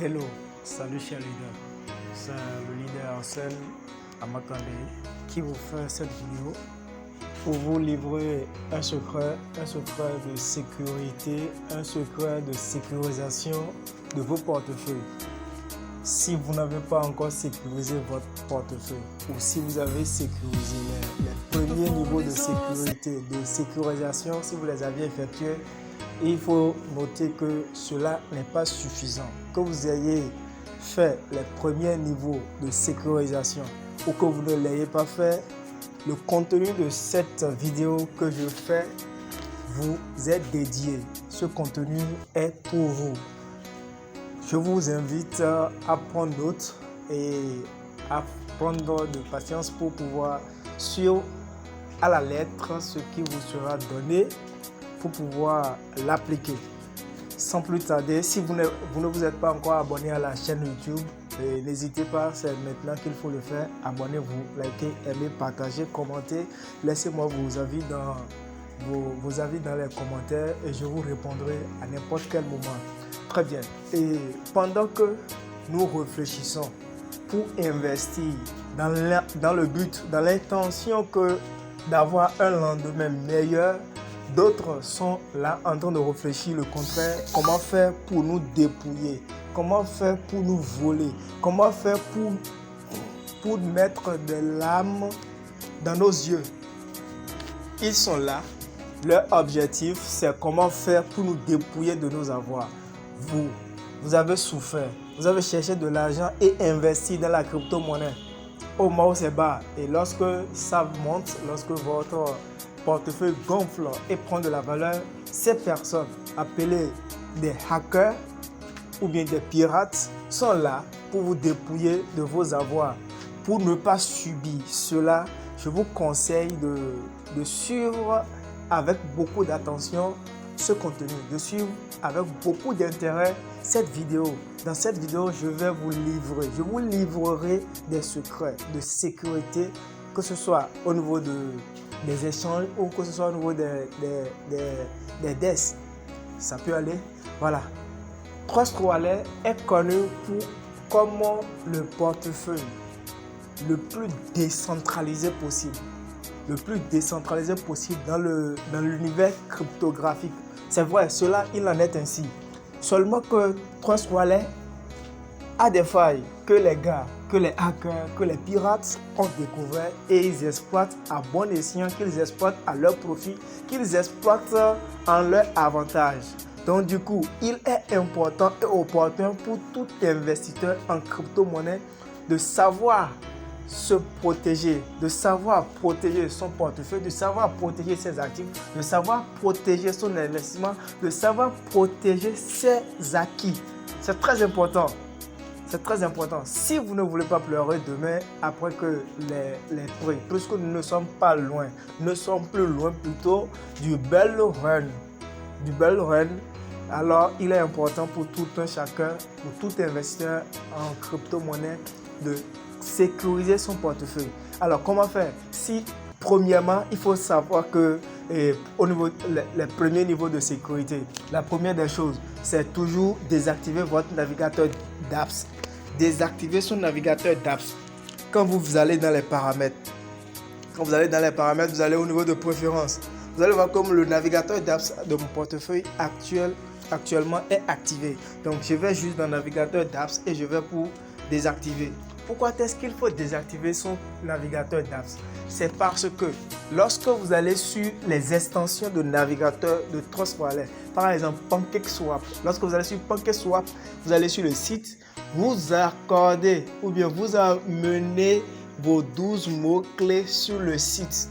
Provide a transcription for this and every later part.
Hello, salut chers leaders. C'est le leader Arsène Amakande qui vous fait cette vidéo pour vous livrer un secret de sécurité, un secret de sécurisation de vos portefeuilles. Si vous n'avez pas encore sécurisé votre portefeuille ou si vous avez sécurisé les premiers niveaux de sécurité, de sécurisation, si vous les aviez effectués, il faut noter que cela n'est pas suffisant. Que vous ayez fait les premiers niveaux de sécurisation ou que vous ne l'ayez pas fait, le contenu de cette vidéo que je fais vous est dédié. Ce contenu est pour vous. Je vous invite à prendre note et à prendre de patience pour pouvoir suivre à la lettre ce qui vous sera donné pour pouvoir l'appliquer. Sans plus tarder, si vous ne vous êtes pas encore abonné à la chaîne YouTube, n'hésitez pas, c'est maintenant qu'il faut le faire. Abonnez-vous, likez, aimez, partagez, commentez. Laissez-moi vos avis dans les commentaires et je vous répondrai à n'importe quel moment. Très bien. Et pendant que nous réfléchissons pour investir dans le but, dans l'intention d'avoir un lendemain meilleur, d'autres sont là en train de réfléchir le contraire. Comment faire pour nous dépouiller? Comment faire pour nous voler? Comment faire pour mettre de l'âme dans nos yeux? Ils sont là. Leur objectif, c'est comment faire pour nous dépouiller de nos avoirs. Vous avez souffert. Vous avez cherché de l'argent et investi dans la crypto-monnaie. Au moment où c'est bas. Et lorsque ça monte, lorsque votre portefeuille gonfle et prend de la valeur, ces personnes appelées des hackers ou bien des pirates sont là pour vous dépouiller de vos avoirs. Pour ne pas subir cela, je vous conseille de suivre avec beaucoup d'attention ce contenu, de suivre avec beaucoup d'intérêt cette vidéo. Dans cette vidéo, je vous livrerai des secrets de sécurité, que ce soit au niveau des échanges ou que ce soit au niveau des DES. Ça peut aller. Voilà. Trust Wallet est connu comme le portefeuille le plus décentralisé possible. Le plus décentralisé possible dans l'univers cryptographique. C'est vrai, cela, il en est ainsi. Seulement que Trust Wallet a des failles que les gars, que les hackers, que les pirates ont découvert et ils exploitent à bon escient, qu'ils exploitent à leur profit, qu'ils exploitent en leur avantage. Donc du coup, il est important et opportun pour tout investisseur en crypto-monnaie de savoir se protéger, de savoir protéger son portefeuille, de savoir protéger ses actifs, de savoir protéger son investissement, de savoir protéger ses acquis. C'est très important. C'est très important. Si vous ne voulez pas pleurer demain après que les prix, puisque nous ne sommes pas loin, nous sommes plus loin plutôt du bull run, alors il est important pour tout un chacun, pour tout investisseur en crypto-monnaie de sécuriser son portefeuille. Alors comment faire? Si premièrement, il faut savoir que au niveau les premiers niveaux de sécurité, la première des choses, c'est toujours désactiver votre navigateur d'apps. Désactiver son navigateur d'apps. Quand vous allez dans les paramètres, vous allez au niveau de préférences. Vous allez voir comme le navigateur d'apps de mon portefeuille actuellement est activé. Donc je vais juste dans le navigateur d'apps et je vais pour désactiver. Pourquoi est-ce qu'il faut désactiver son navigateur d'apps? C'est parce que lorsque vous allez sur les extensions de navigateur de Trust Wallet, par exemple PancakeSwap, lorsque vous allez sur PancakeSwap, vous allez sur le site, vous accordez ou bien vous amenez vos 12 mots-clés sur le site.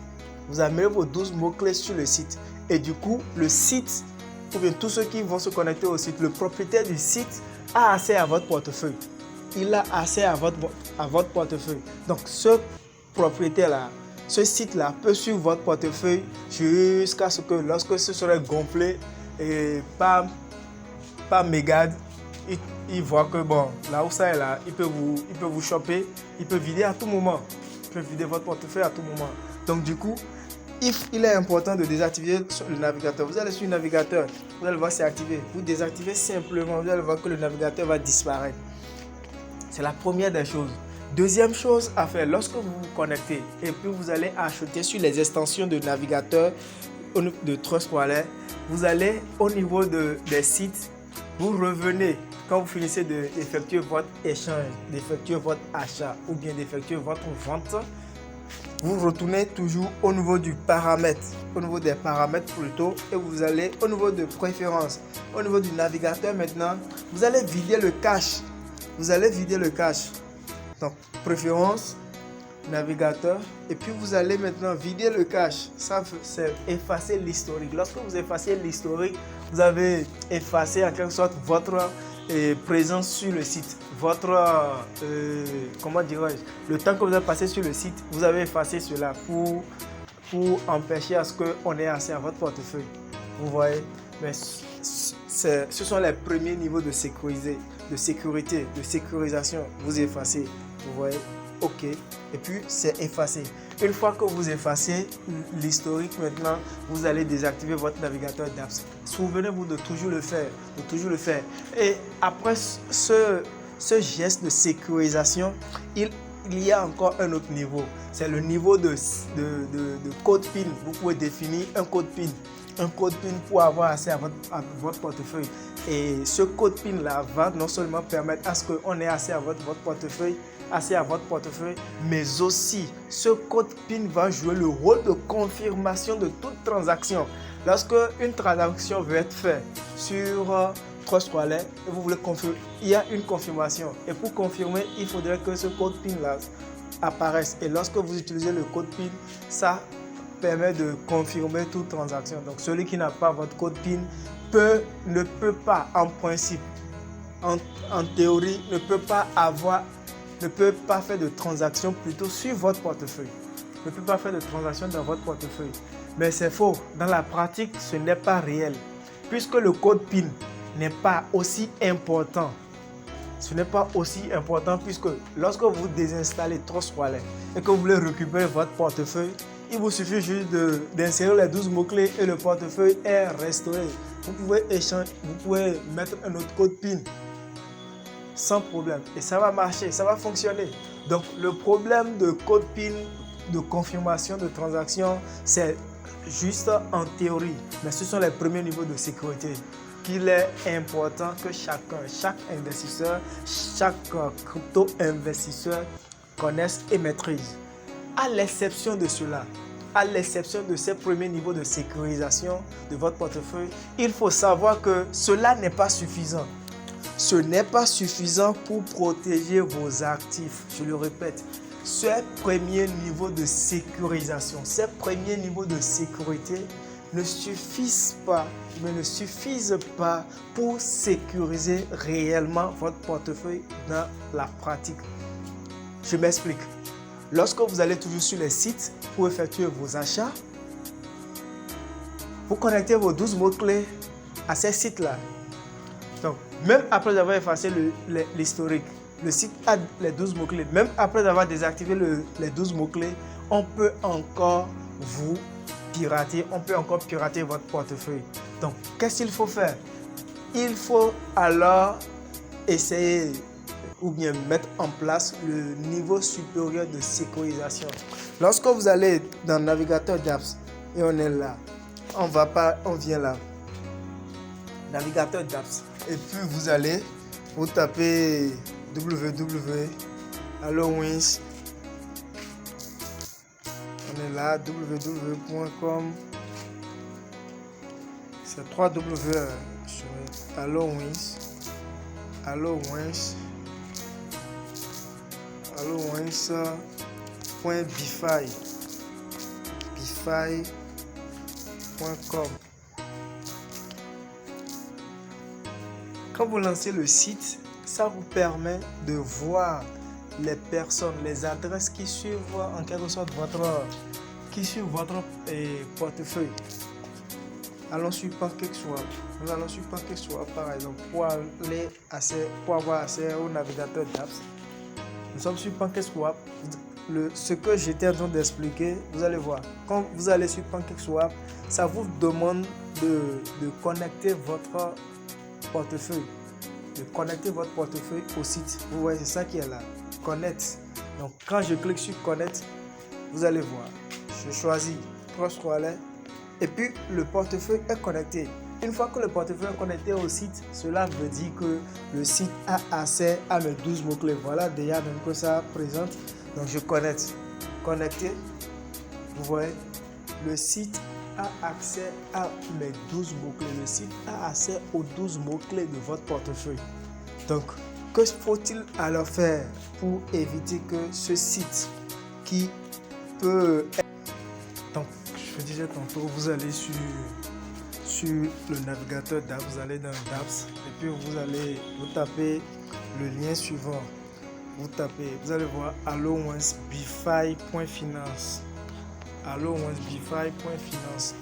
Vous amenez vos 12 mots-clés sur le site. Et du coup, le site, ou bien tous ceux qui vont se connecter au site, le propriétaire du site a accès à votre portefeuille. Il a accès à votre portefeuille. Donc, ce propriétaire-là, ce site-là peut suivre votre portefeuille jusqu'à ce que lorsque ce sera gonflé et pas méga, il voit que bon, là où ça est là, il peut vous choper, il peut vider à tout moment. Il peut vider votre portefeuille à tout moment. Donc, du coup, il est important de désactiver le navigateur. Vous allez sur le navigateur, vous allez voir c'est activé. Vous désactivez simplement, vous allez voir que le navigateur va disparaître. C'est la première des choses. Deuxième chose à faire, lorsque vous vous connectez et puis vous allez acheter sur les extensions de navigateur de Trustwallet, vous allez au niveau des sites, vous revenez quand vous finissez d'effectuer votre échange, d'effectuer votre achat ou bien d'effectuer votre vente. Vous retournez toujours au niveau du paramètre, au niveau des paramètres plutôt, et vous allez au niveau de préférence, au niveau du navigateur maintenant, vous allez vider le cache. Vous allez vider le cache. Donc, préférence, navigateur, et puis vous allez maintenant vider le cache. Ça, c'est effacer l'historique. Lorsque vous effacez l'historique, vous avez effacé en quelque sorte votre présence sur le site. Votre, comment dirais-je, le temps que vous avez passé sur le site, vous avez effacé cela pour empêcher à ce qu'on ait accès à votre portefeuille. Vous voyez, mais ce sont les premiers niveaux de sécurité, de sécurisation. Vous effacez, vous voyez, OK, et puis c'est effacé. Une fois que vous effacez l'historique, maintenant, vous allez désactiver votre navigateur d'apps. Souvenez-vous de toujours le faire, Et après ce geste de sécurisation, il y a encore un autre niveau. C'est le niveau de code PIN. Vous pouvez définir un code PIN. Un code PIN pour avoir accès à votre portefeuille. Et ce code PIN là va non seulement permettre à ce qu'on ait accès à votre portefeuille, mais aussi ce code PIN va jouer le rôle de confirmation de toute transaction. Lorsque une transaction veut être faite sur Trustwallet et vous voulez confirmer, il y a une confirmation. Et pour confirmer, il faudrait que ce code PIN là apparaisse. Et lorsque vous utilisez le code PIN, ça permet de confirmer toute transaction. Donc celui qui n'a pas votre code PIN ne peut pas, en principe, en théorie, ne peut pas faire de transaction plutôt sur votre portefeuille. Ne peut pas faire de transaction dans votre portefeuille. Mais c'est faux. Dans la pratique, ce n'est pas réel. Puisque le code PIN n'est pas aussi important. Ce n'est pas aussi important puisque lorsque vous désinstallez Trustwallet et que vous voulez récupérer votre portefeuille, il vous suffit juste d'insérer les 12 mots-clés et le portefeuille est restauré. Vous pouvez mettre un autre code PIN sans problème et ça va marcher, ça va fonctionner. Donc le problème de code PIN de confirmation de transaction, c'est juste en théorie, mais ce sont les premiers niveaux de sécurité qu'il est important que chaque investisseur, chaque crypto-investisseur connaisse et maîtrise. À l'exception de cela, à l'exception de ces premiers niveaux de sécurisation de votre portefeuille, il faut savoir que cela n'est pas suffisant. Ce n'est pas suffisant pour protéger vos actifs. Je le répète, ces premiers niveaux de sécurisation, ces premiers niveaux de sécurité ne suffisent pas pour sécuriser réellement votre portefeuille dans la pratique. Je m'explique. Lorsque vous allez toujours sur les sites pour effectuer vos achats, vous connectez vos 12 mots-clés à ces sites-là. Donc, même après avoir effacé l'historique, le site a les 12 mots-clés. Même après avoir désactivé les 12 mots-clés, on peut encore vous pirater, votre portefeuille. Donc, qu'est-ce qu'il faut faire? Il faut alors essayer ou bien mettre en place le niveau supérieur de sécurisation. Lorsque vous allez dans le navigateur d'apps et on est là, on vient là, navigateur d'apps, et puis vous tapez www.hallowins. On est là, www.com. C'est 3W sur Hallowins. Bify.com. Quand vous lancez le site, ça vous permet de voir les personnes, les adresses qui suivent en quelque sorte votre portefeuille. Allons sur PancakeSwap. Nous allons sur PancakeSwap par exemple pour avoir accès au navigateur d'apps. Nous sommes sur PancakeSwap. ce que j'étais en train d'expliquer, vous allez voir. Quand vous allez sur PancakeSwap, ça vous demande de connecter votre portefeuille. De connecter votre portefeuille au site. Vous voyez, c'est ça qui est là. Connect. Donc, quand je clique sur Connect, vous allez voir. Je choisis Trust Wallet. Et puis, le portefeuille est connecté. Une fois que le portefeuille est connecté au site, cela veut dire que le site a accès à mes 12 mots-clés. Voilà déjà même que ça présente. Donc, je connecte. Connecté. Vous voyez, le site a accès à mes 12 mots-clés. Le site a accès aux 12 mots-clés de votre portefeuille. Donc, que faut-il alors faire pour éviter que ce site qui peut... Donc, je disais tantôt, vous allez sur le navigateur d'apps, vous allez dans d'apps et puis vous tapez le lien suivant. Vous allez voir allo-bfi.finance. allo-bfi.finance.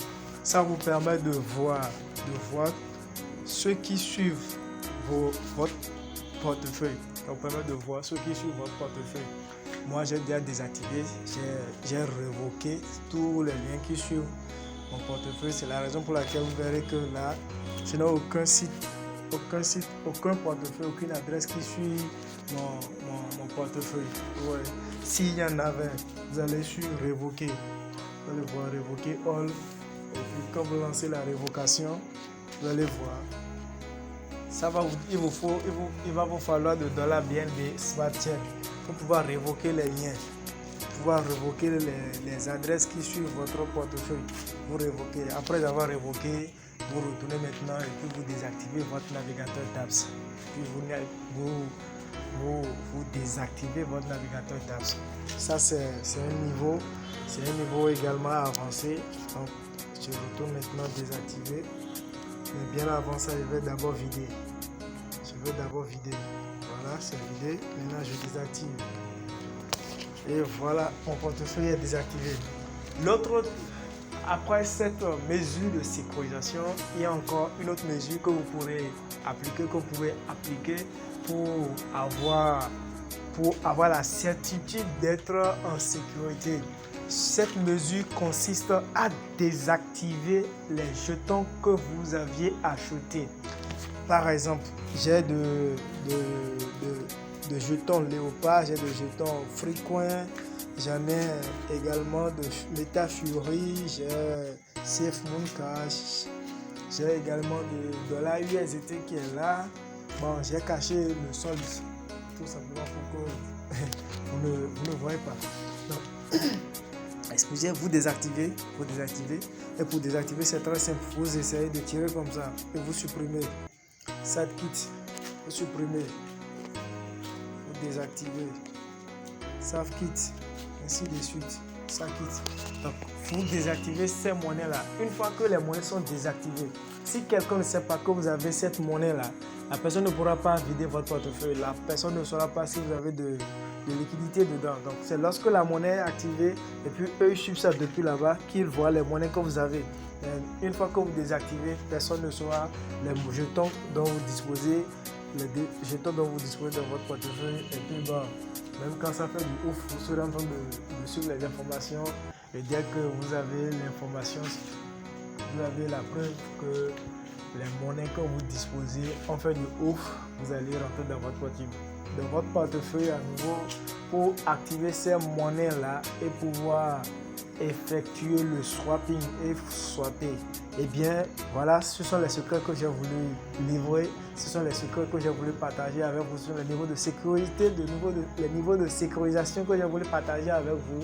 Ça vous permet de voir ceux qui suivent votre portefeuille. Ça vous permet de voir ceux qui suivent votre portefeuille. Moi, j'ai déjà désactivé, j'ai révoqué tous les liens qui suivent mon portefeuille. C'est la raison pour laquelle vous verrez que là, je n'ai aucun site, aucun portefeuille, aucune adresse qui suit mon portefeuille. Ouais. S'il y en avait, vous allez sur révoquer. Vous allez voir révoquer all. Et puis quand vous lancez la révocation, vous allez voir. Il va vous falloir de $BNB Smart Chain pour pouvoir révoquer les liens, pouvoir révoquer les adresses qui suivent votre portefeuille. Vous révoquez. Après avoir révoqué, vous retournez maintenant et puis vous désactivez votre navigateur d'apps. Puis vous désactivez votre navigateur d'apps. Ça c'est un niveau également avancé. Donc je retourne maintenant désactiver. Mais bien avant ça, je vais d'abord vider. Voilà, c'est vidé. Maintenant, je désactive. Et voilà, mon portefeuille est désactivé. Après cette mesure de sécurisation, il y a encore une autre mesure que vous pouvez appliquer pour avoir la certitude d'être en sécurité. Cette mesure consiste à désactiver les jetons que vous aviez achetés. Par exemple, j'ai de jetons Léopard, j'ai de jetons Freecoin, j'en ai également de MetaFury, j'ai SafeMoon Cash, j'ai également de dollar USDT qui est là. Bon, j'ai caché le solde, tout simplement pour que vous ne voyez pas. Donc, excusez, vous désactivez. Et pour désactiver, c'est très simple. Vous essayez de tirer comme ça et vous supprimez. SafeKit, vous supprimez. Vous désactivez. SafeKit, ainsi de suite. SafeKit. Donc, vous désactivez ces monnaies-là. Une fois que les monnaies sont désactivées, si quelqu'un ne sait pas que vous avez cette monnaie-là, la personne ne pourra pas vider votre portefeuille. La personne ne saura pas si vous avez de liquidité dedans. Donc, c'est lorsque la monnaie est activée et puis eux ils suivent ça depuis là-bas qu'ils voient les monnaies que vous avez. Et une fois que vous désactivez, personne ne saura les jetons dont vous disposez, jetons dont vous disposez dans votre portefeuille. Et puis, bon, même quand ça fait du ouf, vous serez en train de suivre les informations. Et dès que vous avez l'information, vous avez la preuve que les monnaies que vous disposez ont fait du ouf, vous allez rentrer dans votre portefeuille à nouveau pour activer ces monnaies-là et pouvoir effectuer le swapping et swapper. Et bien, voilà, ce sont les secrets que j'ai voulu livrer. Ce sont les secrets que j'ai voulu partager avec vous sur le niveau de sécurité, les niveaux de sécurisation que j'ai voulu partager avec vous.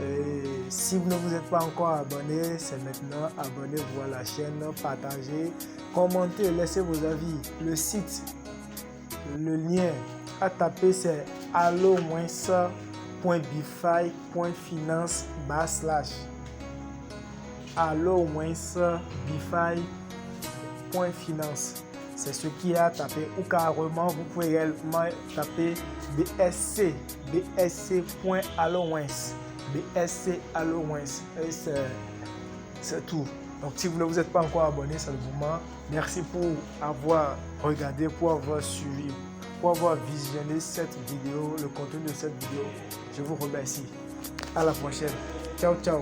Et si vous ne vous êtes pas encore abonné, c'est maintenant. Abonnez-vous à la chaîne, partagez, commentez, laissez vos avis. Le site, le lien à taper, c'est allo-bfi.finance/. allo-bfi.finance. C'est ce qui est à taper. Ou carrément, vous pouvez également taper bsc.allo-. BSC Allo-. Et c'est tout. Donc si vous ne vous êtes pas encore abonné, c'est le moment. Merci pour avoir regardé, pour avoir suivi. pour avoir visionné cette vidéo, le contenu de cette vidéo. Je vous remercie. À la prochaine. Ciao, ciao.